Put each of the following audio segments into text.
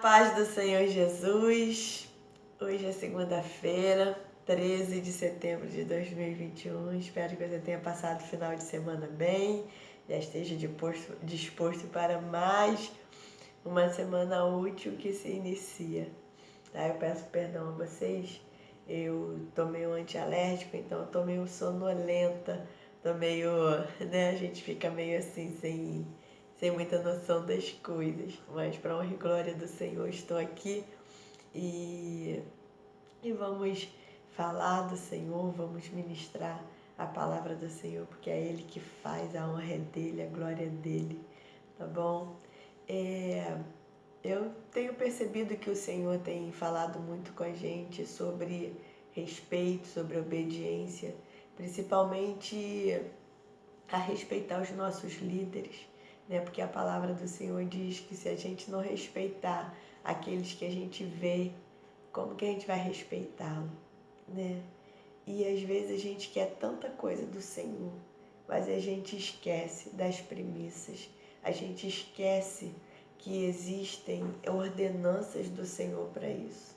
paz do Senhor Jesus. Hoje é segunda-feira, 13 de setembro de 2021. Espero que você tenha passado o final de semana bem, já esteja disposto para mais uma semana útil que se inicia. Tá? Eu peço perdão a vocês. Eu tomei um antialérgico, então eu tô meio sonolenta, tô meio, né, a gente fica meio assim, sem muita noção das coisas, mas para honra e glória do Senhor estou aqui e vamos falar do Senhor, vamos ministrar a palavra do Senhor, porque é Ele que faz, a honra é dEle, a glória é dEle, tá bom? Eu tenho percebido que o Senhor tem falado muito com a gente sobre respeito, sobre obediência, principalmente a respeitar os nossos líderes, né? Porque a palavra do Senhor diz que se a gente não respeitar aqueles que a gente vê, como que a gente vai respeitá-lo, né? E às vezes a gente quer tanta coisa do Senhor, mas a gente esquece das premissas, a gente esquece que existem ordenanças do Senhor para isso,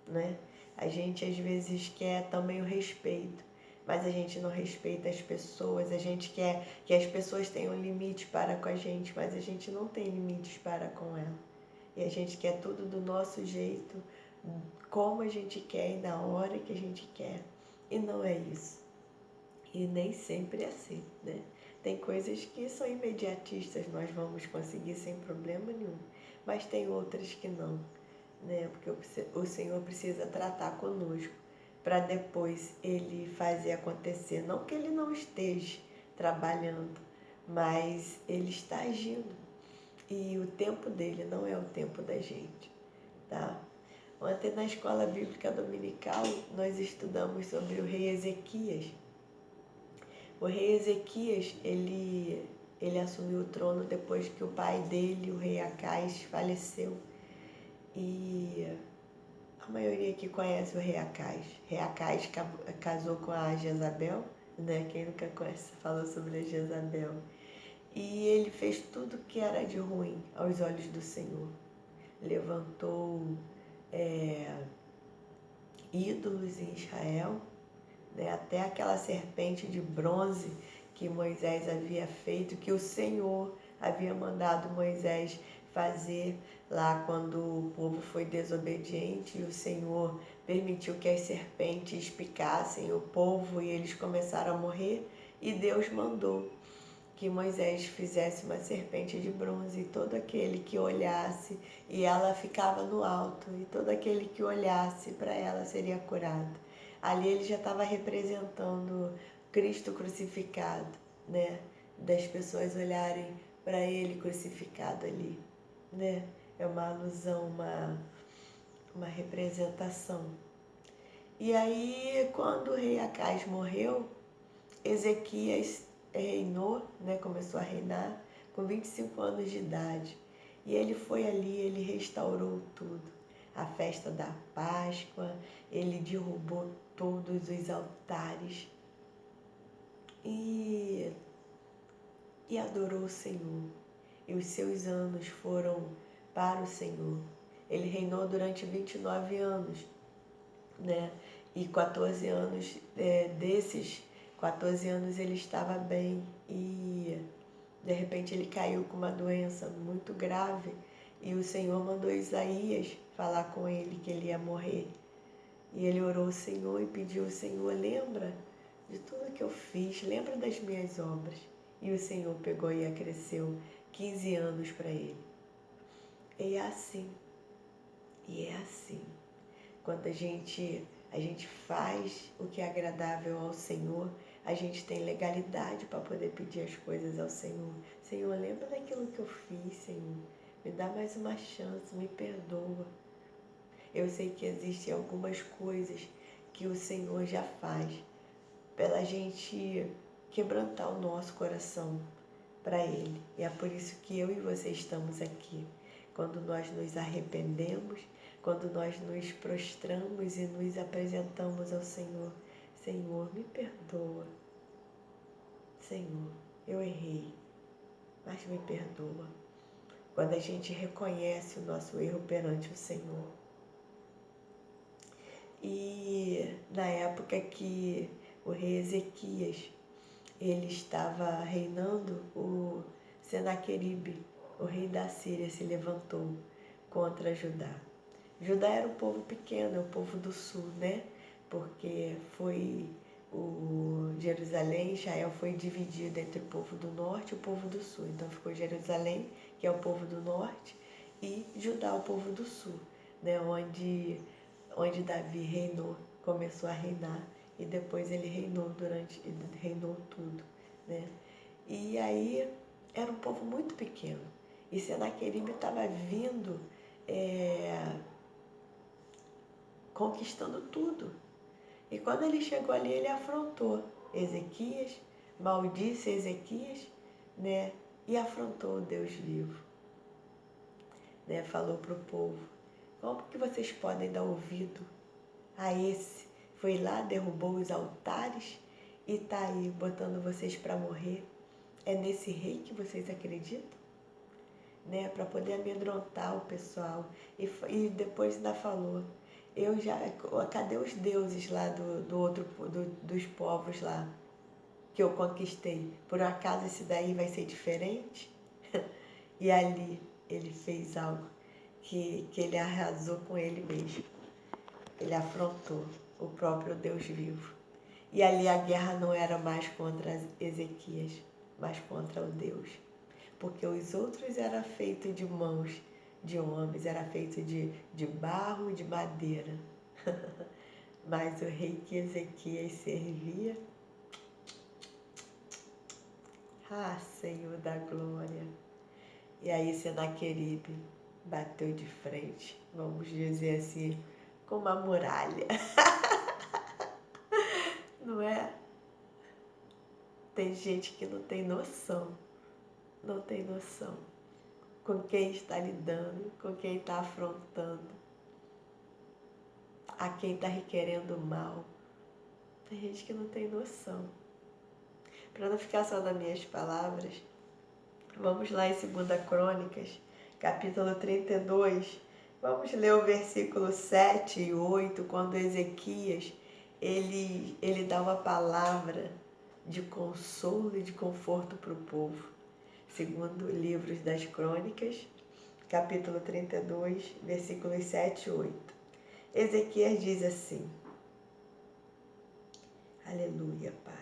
né? A gente às vezes quer também o respeito, mas a gente não respeita as pessoas, a gente quer que as pessoas tenham limite para com a gente, mas a gente não tem limites para com ela. E a gente quer tudo do nosso jeito, como a gente quer e na hora que a gente quer. E não é isso. E nem sempre é assim, né? Tem coisas que são imediatistas, nós vamos conseguir sem problema nenhum, mas tem outras que não, né? Porque o Senhor precisa tratar conosco para depois Ele fazer acontecer. Não que Ele não esteja trabalhando, mas Ele está agindo. E o tempo dele não é o tempo da gente, tá? Ontem na escola bíblica dominical nós estudamos sobre o rei Ezequias. O rei Ezequias, ele assumiu o trono depois que o pai dele, o rei Acais, faleceu. E a maioria aqui conhece o rei Acais. O rei Acais casou com a Jezabel, né? Quem nunca conhece, falou sobre a Jezabel. E ele fez tudo que era de ruim aos olhos do Senhor. Levantou ídolos em Israel, né? Até aquela serpente de bronze que Moisés havia feito, que o Senhor havia mandado Moisés fazer lá quando o povo foi desobediente e o Senhor permitiu que as serpentes picassem o povo e eles começaram a morrer, e Deus mandou que Moisés fizesse uma serpente de bronze, e todo aquele que olhasse, e ela ficava no alto, e todo aquele que olhasse para ela seria curado. Ali ele já estava representando Cristo crucificado, né? Das pessoas olharem para ele crucificado ali, né? É uma alusão, uma representação. E aí, quando o rei Acais morreu, Ezequias reinou, né, começou a reinar com 25 anos de idade. E ele foi ali, ele restaurou tudo. A festa da Páscoa, ele derrubou todos os altares e adorou o Senhor. E os seus anos foram para o Senhor. Ele reinou durante 29 anos, né? E 14 anos desses 14 anos ele estava bem e de repente ele caiu com uma doença muito grave e o Senhor mandou Isaías falar com ele que ele ia morrer. E ele orou ao Senhor e pediu ao Senhor: lembra de tudo que eu fiz, lembra das minhas obras. E o Senhor pegou e acresceu 15 anos para ele. E é assim. E é assim. Quando a gente faz o que é agradável ao Senhor, a gente tem legalidade para poder pedir as coisas ao Senhor. Senhor, lembra daquilo que eu fiz, Senhor. Me dá mais uma chance, me perdoa. Eu sei que existem algumas coisas que o Senhor já faz pela gente quebrantar o nosso coração para Ele. E é por isso que eu e você estamos aqui. Quando nós nos arrependemos, quando nós nos prostramos e nos apresentamos ao Senhor. Senhor, me perdoa. Senhor, eu errei, mas me perdoa. quando a gente reconhece o nosso erro perante o Senhor. E na época que o rei Ezequias ele estava reinando, o Senaqueribe, o rei da Síria, se levantou contra Judá. Judá era um povo pequeno, é o povo do sul, né? Porque foi o Jerusalém, Israel foi dividido entre o povo do norte e o povo do sul. Então ficou Jerusalém, que é o povo do norte, e Judá, o povo do sul, né? Onde Davi reinou, começou a reinar, e depois ele reinou tudo, né? E aí era um povo muito pequeno, e Senaqueribe estava vindo conquistando tudo. E quando ele chegou ali, ele afrontou Ezequias, maldisse Ezequias, né? E afrontou o Deus vivo, né? Falou para o povo: como que vocês podem dar ouvido a esse? Foi lá, derrubou os altares e tá aí botando vocês para morrer. É nesse rei que vocês acreditam? Né? Para poder amedrontar o pessoal. E depois ainda falou: cadê os deuses lá dos povos lá que eu conquistei? Por acaso esse daí vai ser diferente? E ali ele fez algo que ele arrasou com ele mesmo. Ele afrontou o próprio Deus vivo. E ali a guerra não era mais contra Ezequias, mas contra o Deus. Porque os outros eram feitos de mãos de homens, era feito de barro e de madeira. Mas o rei que Ezequias servia, Senhor da glória. E aí Senaqueribe bateu de frente, vamos dizer assim, com uma muralha. Não é? Tem gente que não tem noção com quem está lidando, com quem está afrontando, a quem está requerendo mal. Tem gente que não tem noção. Para não ficar só nas minhas palavras, vamos lá em 2 Crônicas, capítulo 32, vamos ler o versículo 7 e 8, quando Ezequias, ele dá uma palavra de consolo e de conforto para o povo. Segundo Livros das Crônicas, capítulo 32, versículos 7 e 8. Ezequias diz assim: aleluia, Pai.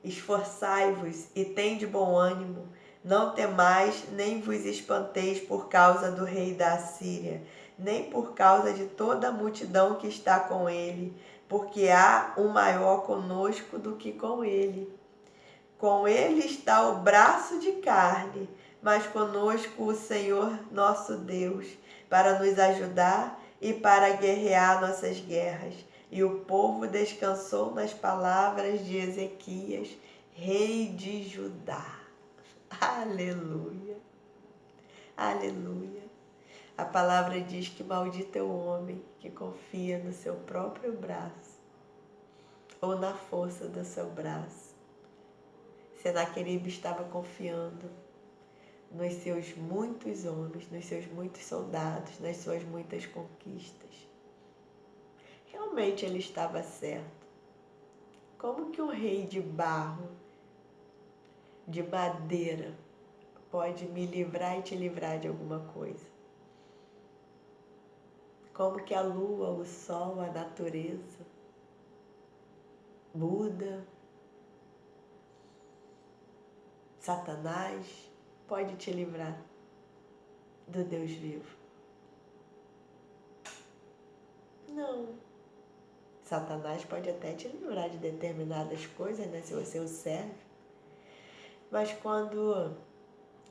Esforçai-vos e tende bom ânimo, não temais, nem vos espanteis por causa do rei da Assíria, nem por causa de toda a multidão que está com ele, porque há um maior conosco do que com ele. Com ele está o braço de carne, mas conosco o Senhor nosso Deus, para nos ajudar e para guerrear nossas guerras. E o povo descansou nas palavras de Ezequias, rei de Judá. Aleluia, aleluia. A palavra diz que maldito é o homem que confia no seu próprio braço ou na força do seu braço. Senaqueribe estava confiando nos seus muitos homens, nos seus muitos soldados, nas suas muitas conquistas. Realmente ele estava certo. Como que um rei de barro, de madeira, pode me livrar e te livrar de alguma coisa? Como que a lua, o sol, a natureza, Buda, Satanás, pode te livrar do Deus vivo? Não. Satanás pode até te livrar de determinadas coisas, né, se você o serve. Mas quando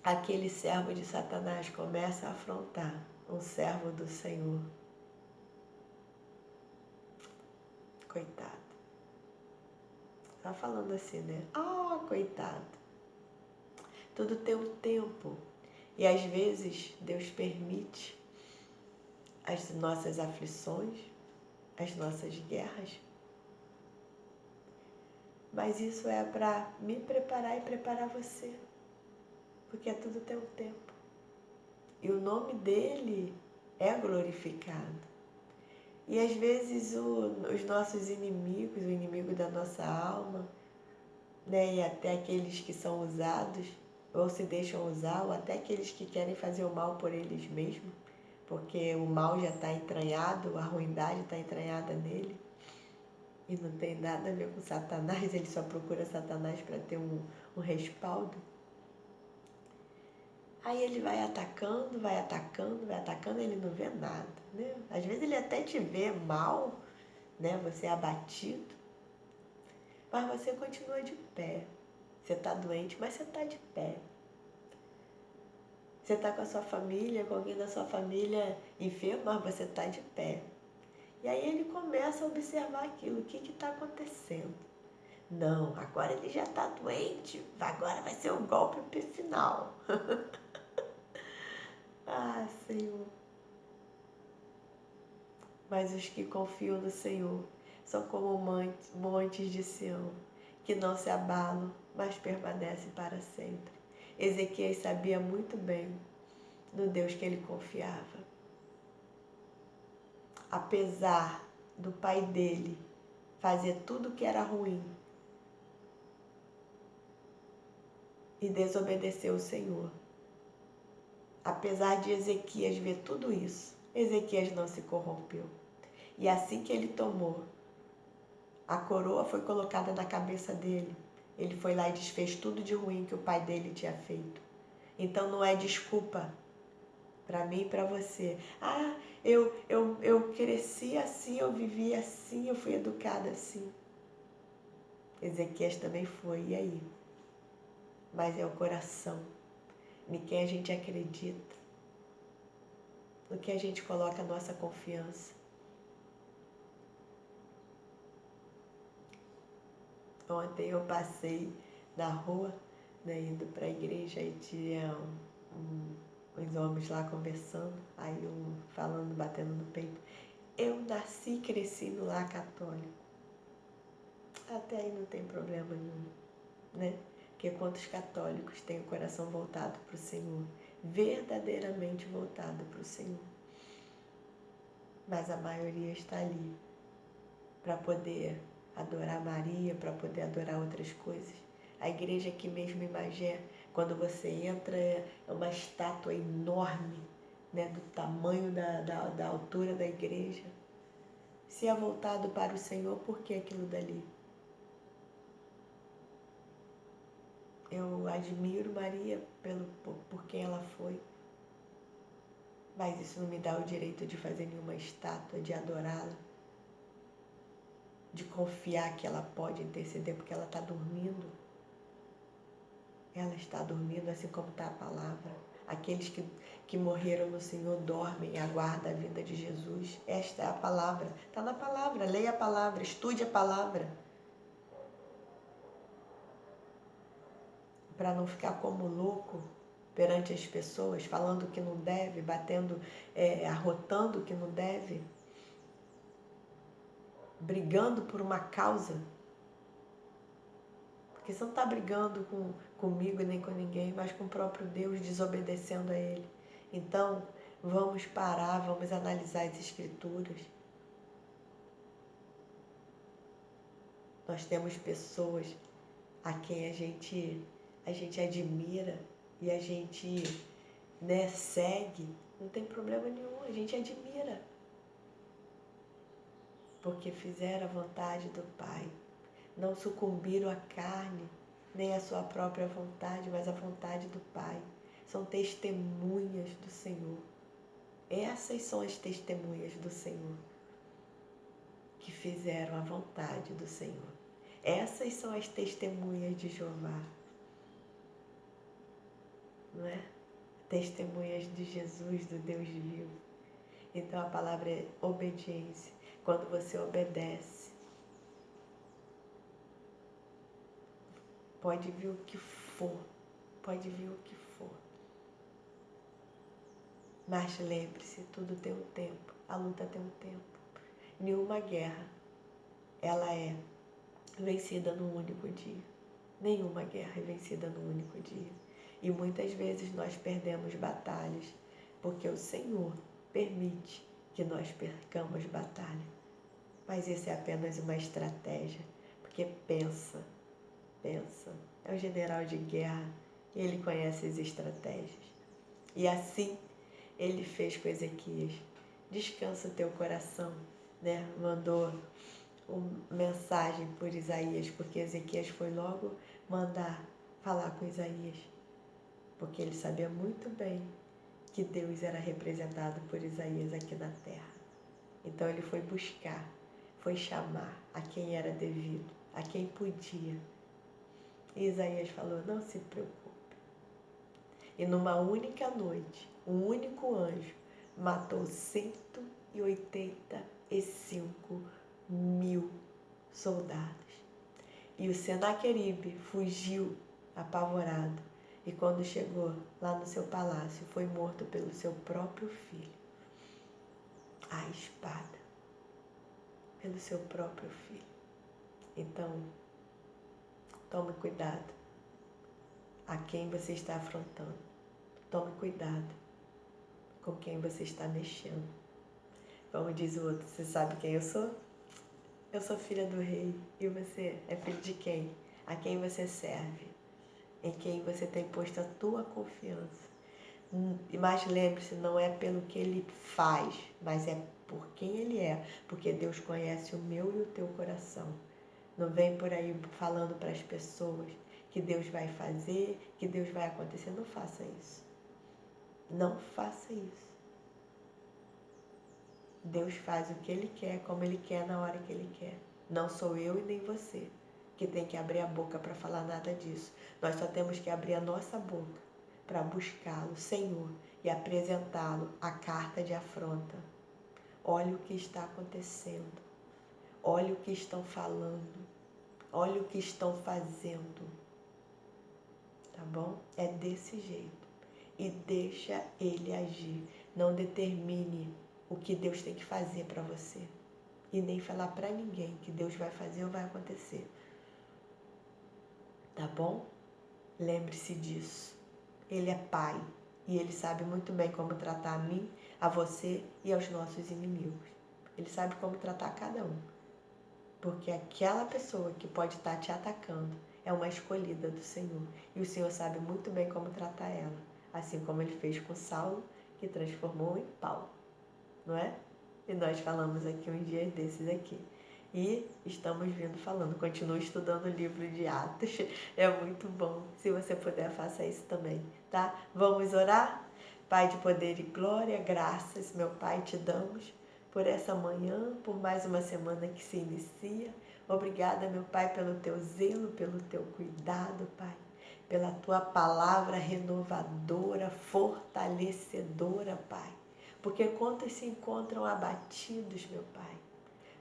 aquele servo de Satanás começa a afrontar um servo do Senhor, coitado. Tá falando assim, né? Coitado. Tudo tem um tempo. E às vezes Deus permite as nossas aflições, as nossas guerras. Mas isso é para me preparar e preparar você. Porque tudo tem um tempo. e o nome dele é glorificado. E às vezes os nossos inimigos, o inimigo da nossa alma, né, e até aqueles que são usados, ou se deixam usar, ou até aqueles que querem fazer o mal por eles mesmos, porque o mal já está entranhado, a ruindade está entranhada nele, e não tem nada a ver com Satanás, ele só procura Satanás para ter um respaldo. Aí ele vai atacando, vai atacando, vai atacando, ele não vê nada, né? Às vezes ele até te vê mal, né? Você é abatido, mas você continua de pé. Você está doente, mas você está de pé. Você está com a sua família, com alguém da sua família enfermo, mas você está de pé. E aí ele começa a observar aquilo, o que está acontecendo. Não, agora ele já está doente, agora vai ser um golpe final. Ah, Senhor. Mas os que confiam no Senhor são como montes de Sião, que não se abalam, mas permanecem para sempre. Ezequias sabia muito bem no Deus que ele confiava. Apesar do pai dele fazer tudo que era ruim e desobedecer o Senhor, apesar de Ezequias ver tudo isso, Ezequias não se corrompeu. E assim que ele tomou, a coroa foi colocada na cabeça dele. Ele foi lá e desfez tudo de ruim que o pai dele tinha feito. Então não é desculpa para mim e para você. Ah, eu cresci assim, eu vivi assim, eu fui educada assim. Ezequias também foi, e aí? Mas é o coração, em quem a gente acredita, no que a gente coloca a nossa confiança. Ontem eu passei na rua, né, indo para a igreja, e tinha uns homens lá conversando, aí um falando, batendo no peito. Eu nasci e cresci no lar católico. Até aí não tem problema nenhum, né? Porque quantos católicos têm o coração voltado para o Senhor, verdadeiramente voltado para o Senhor. Mas a maioria está ali para poder adorar Maria, para poder adorar outras coisas. A igreja aqui mesmo em Magé, quando você entra, é uma estátua enorme, né, do tamanho da altura da igreja. Se é voltado para o Senhor, por que aquilo dali? Eu admiro Maria por quem ela foi, mas isso não me dá o direito de fazer nenhuma estátua, de adorá-la, de confiar que ela pode interceder porque ela está dormindo. Ela está dormindo, assim como está a palavra. Aqueles que morreram no Senhor dormem e aguardam a vinda de Jesus. Esta é a palavra. Está na palavra. Leia a palavra. Estude a palavra. Para não ficar como louco perante as pessoas, falando que não deve, batendo, arrotando que não deve, brigando por uma causa. Porque você não está brigando comigo nem com ninguém, mas com o próprio Deus, desobedecendo a Ele. Então, vamos parar, vamos analisar as Escrituras. Nós temos pessoas a quem a gente admira e a gente, né, segue. Não tem problema nenhum, a gente admira. Porque fizeram a vontade do Pai. Não sucumbiram à carne, nem à sua própria vontade, mas à vontade do Pai. São testemunhas do Senhor. Essas são as testemunhas do Senhor, que fizeram a vontade do Senhor. Essas são as testemunhas de Jeová, não é? Testemunhas de Jesus, do Deus vivo. Então a palavra é obediência. Quando você obedece, pode vir o que for, pode vir o que for. Mas lembre-se, tudo tem um tempo, a luta tem um tempo. Nenhuma guerra, ela é vencida num único dia. Nenhuma guerra é vencida num único dia. E muitas vezes nós perdemos batalhas porque o Senhor permite que nós percamos batalha. Mas isso é apenas uma estratégia, porque pensa, é o general de guerra e ele conhece as estratégias. E assim ele fez com Ezequias. Descansa o teu coração, né? Mandou uma mensagem por Isaías, porque Ezequias foi logo mandar falar com Isaías, porque ele sabia muito bem que Deus era representado por Isaías aqui na terra. Então ele foi buscar, foi chamar a quem era devido, a quem podia. E Isaías falou, não se preocupe. E numa única noite, um único anjo matou 185.000 soldados. E o Senaqueribe fugiu apavorado. E quando chegou lá no seu palácio, foi morto pelo seu próprio filho. A espada. Pelo seu próprio filho. Então, tome cuidado a quem você está afrontando. Tome cuidado com quem você está mexendo. Como diz o outro, você sabe quem eu sou? Eu sou filha do rei. E você é filho de quem? A quem você serve? Em quem você tem posto a tua confiança? Mas lembre-se, não é pelo que ele faz, mas é por quem ele é. Porque Deus conhece o meu e o teu coração. Não vem por aí falando para as pessoas que Deus vai fazer, que Deus vai acontecer. Não faça isso. Não faça isso. Deus faz o que Ele quer, como Ele quer, na hora que Ele quer. Não sou eu e nem você que tem que abrir a boca para falar nada disso. Nós só temos que abrir a nossa boca para buscá-lo, Senhor, e apresentá-lo a carta de afronta. Olha o que está acontecendo. Olha o que estão falando. Olha o que estão fazendo. Tá bom? É desse jeito. E deixa Ele agir. Não determine o que Deus tem que fazer para você. E nem falar para ninguém que Deus vai fazer ou vai acontecer. Tá bom? Lembre-se disso. Ele é Pai. E Ele sabe muito bem como tratar a mim, a você e aos nossos inimigos. Ele sabe como tratar cada um. Porque aquela pessoa que pode estar te atacando é uma escolhida do Senhor. E o Senhor sabe muito bem como tratar ela. Assim como Ele fez com Saulo, que transformou em Paulo. Não é? E nós falamos aqui um dia desses aqui. E estamos vindo falando. Continue estudando o livro de Atos. É muito bom. Se você puder, faça isso também. Tá? Vamos orar? Pai de poder e glória, graças, meu Pai, te damos por essa manhã, por mais uma semana que se inicia. Obrigada, meu Pai, pelo teu zelo, pelo teu cuidado, Pai. Pela tua palavra renovadora, fortalecedora, Pai. Porque quantos se encontram abatidos, meu Pai?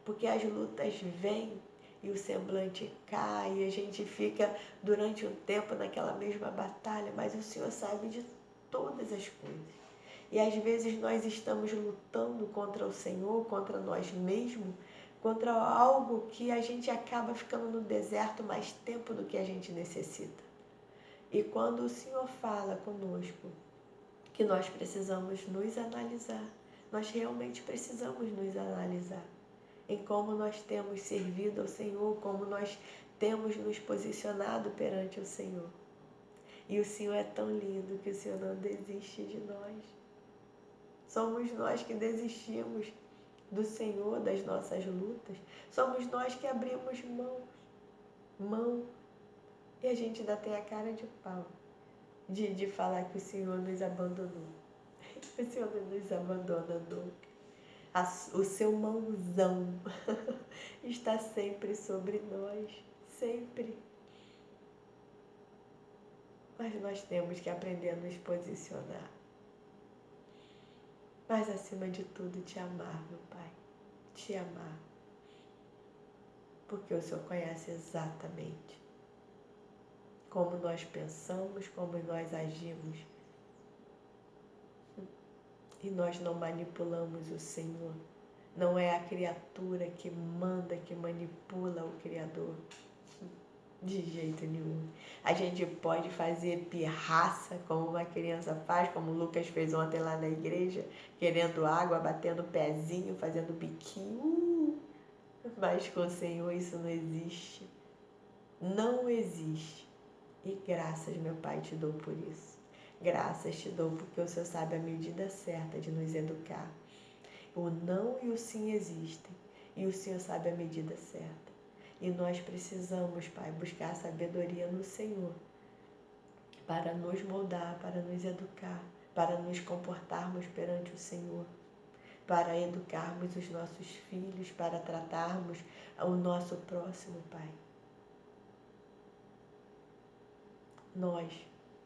Porque as lutas vêm e o semblante cai e a gente fica durante um tempo naquela mesma batalha, mas o Senhor sabe de todas as coisas. E às vezes nós estamos lutando contra o Senhor, contra nós mesmos, contra algo que a gente acaba ficando no deserto mais tempo do que a gente necessita. E quando o Senhor fala conosco que nós precisamos nos analisar, nós realmente precisamos nos analisar em como nós temos servido ao Senhor, como nós temos nos posicionado perante o Senhor. E o Senhor é tão lindo que o Senhor não desiste de nós. Somos nós que desistimos do Senhor, das nossas lutas. Somos nós que abrimos mão. E a gente ainda tem a cara de pau de falar que o Senhor nos abandonou. O Senhor não nos abandona nunca. O seu mãozão está sempre sobre nós, sempre. Mas nós temos que aprender a nos posicionar. Mas acima de tudo, te amar, meu Pai. Te amar. Porque o Senhor conhece exatamente como nós pensamos, como nós agimos. E nós não manipulamos o Senhor. Não é a criatura que manda, que manipula o Criador. De jeito nenhum. A gente pode fazer pirraça como uma criança faz, como o Lucas fez ontem lá na igreja, querendo água, batendo pezinho, fazendo biquinho. Mas com o Senhor isso não existe. Não existe. E graças, meu Pai, te dou por isso. Graças te dou porque o Senhor sabe a medida certa de nos educar. O não e o sim existem. E o Senhor sabe a medida certa. E nós precisamos, Pai, buscar sabedoria no Senhor para nos moldar, para nos educar, para nos comportarmos perante o Senhor, para educarmos os nossos filhos, para tratarmos o nosso próximo, Pai. Nós,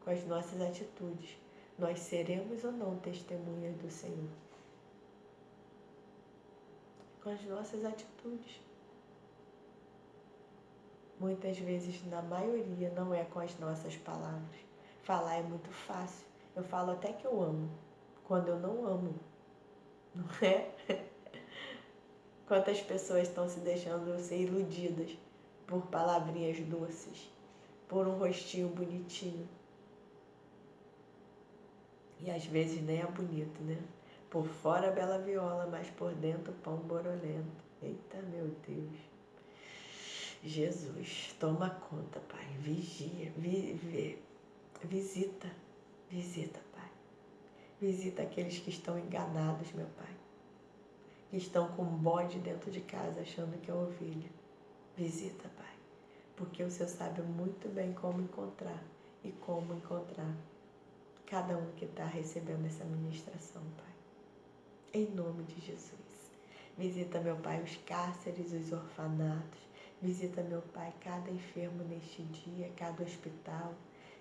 com as nossas atitudes, nós seremos ou não testemunhas do Senhor. Com as nossas atitudes. Muitas vezes, na maioria, não é com as nossas palavras. Falar é muito fácil. Eu falo até que eu amo, quando eu não amo, não é? Quantas pessoas estão se deixando ser iludidas por palavrinhas doces, por um rostinho bonitinho. E às vezes nem é bonito, né? Por fora bela viola, mas por dentro pão borolento. Eita, meu Deus. Jesus, toma conta, Pai. Vigia, visita, Pai. Visita aqueles que estão enganados, meu Pai. Que estão com um bode dentro de casa achando que é ovelha. Visita, Pai. Porque o Senhor sabe muito bem como encontrar e como encontrar cada um que está recebendo essa ministração, Pai. Em nome de Jesus. Visita, meu Pai, os cárceres, os orfanatos. Visita, meu Pai, cada enfermo neste dia, cada hospital.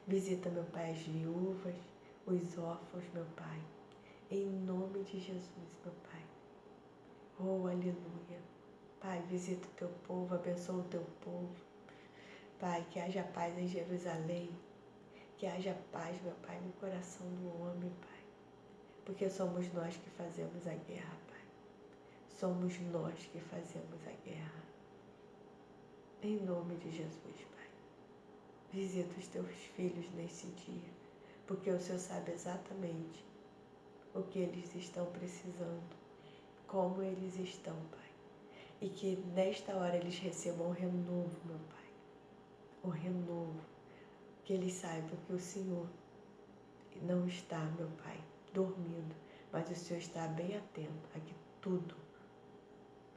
Visita, meu Pai, as viúvas, os órfãos, meu Pai. Em nome de Jesus, meu Pai. Oh, aleluia. Pai, visita o teu povo, abençoa o teu povo. Pai, que haja paz em Jerusalém. Que haja paz, meu Pai, no coração do homem, Pai. Porque somos nós que fazemos a guerra, Pai. Somos nós que fazemos a guerra. Em nome de Jesus, Pai. Visita os teus filhos nesse dia, porque o Senhor sabe exatamente o que eles estão precisando, como eles estão, Pai. E que nesta hora eles recebam o renovo, meu Pai. O renovo. Que eles saibam que o Senhor não está, meu Pai, dormindo, mas o Senhor está bem atento a que tudo.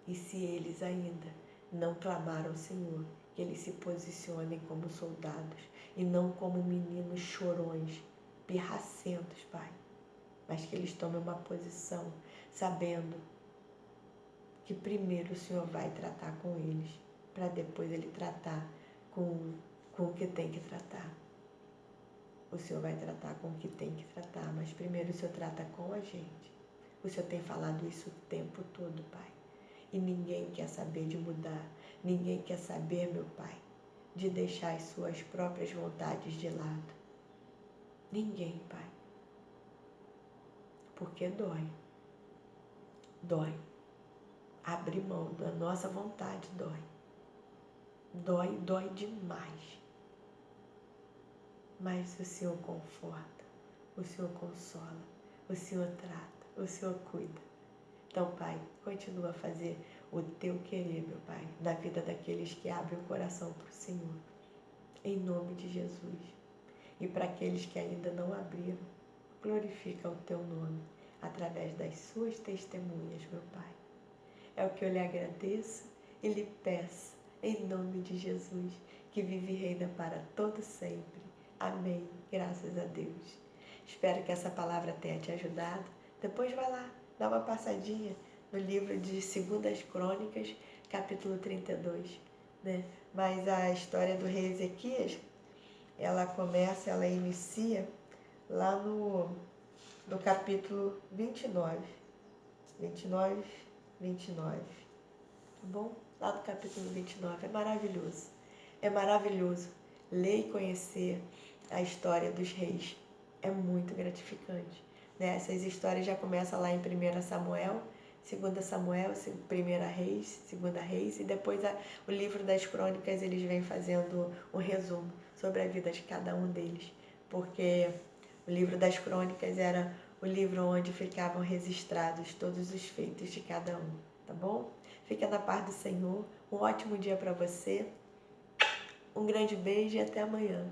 E se eles ainda não clamaram ao Senhor, que eles se posicionem como soldados e não como meninos chorões, pirracentos, Pai. Mas que eles tomem uma posição sabendo que primeiro o Senhor vai tratar com eles, para depois Ele tratar com o que tem que tratar. O Senhor vai tratar com o que tem que tratar, mas primeiro o Senhor trata com a gente. O Senhor tem falado isso o tempo todo, Pai. E ninguém quer saber de mudar. Ninguém quer saber, meu Pai, de deixar as suas próprias vontades de lado. Ninguém, Pai. Porque dói. Dói. Abrir mão da nossa vontade dói. Dói demais. Mas o Senhor conforta, o Senhor consola, o Senhor trata, o Senhor cuida. Então, Pai, continua a fazer o teu querer, meu Pai, na vida daqueles que abrem o coração para o Senhor, em nome de Jesus. E para aqueles que ainda não abriram, glorifica o teu nome através das suas testemunhas, meu Pai. É o que eu lhe agradeço e lhe peço, em nome de Jesus, que vive e reina para todo sempre. Amém. Graças a Deus. Espero que essa palavra tenha te ajudado. Depois vai lá, dá uma passadinha no livro de 2 Crônicas, capítulo 32, né? Mas a história do rei Ezequias, ela inicia lá no capítulo 29. 29. Tá bom? Lá no capítulo 29. É maravilhoso. É maravilhoso ler e conhecer a história dos reis. É muito gratificante, né? Essas histórias já começam lá em 1 Samuel, 2 Samuel, 1 Reis, 2 Reis, e depois o livro das crônicas eles vêm fazendo um resumo sobre a vida de cada um deles, porque o livro das crônicas era o livro onde ficavam registrados todos os feitos de cada um, tá bom? Fica na paz do Senhor, um ótimo dia para você, um grande beijo e até amanhã.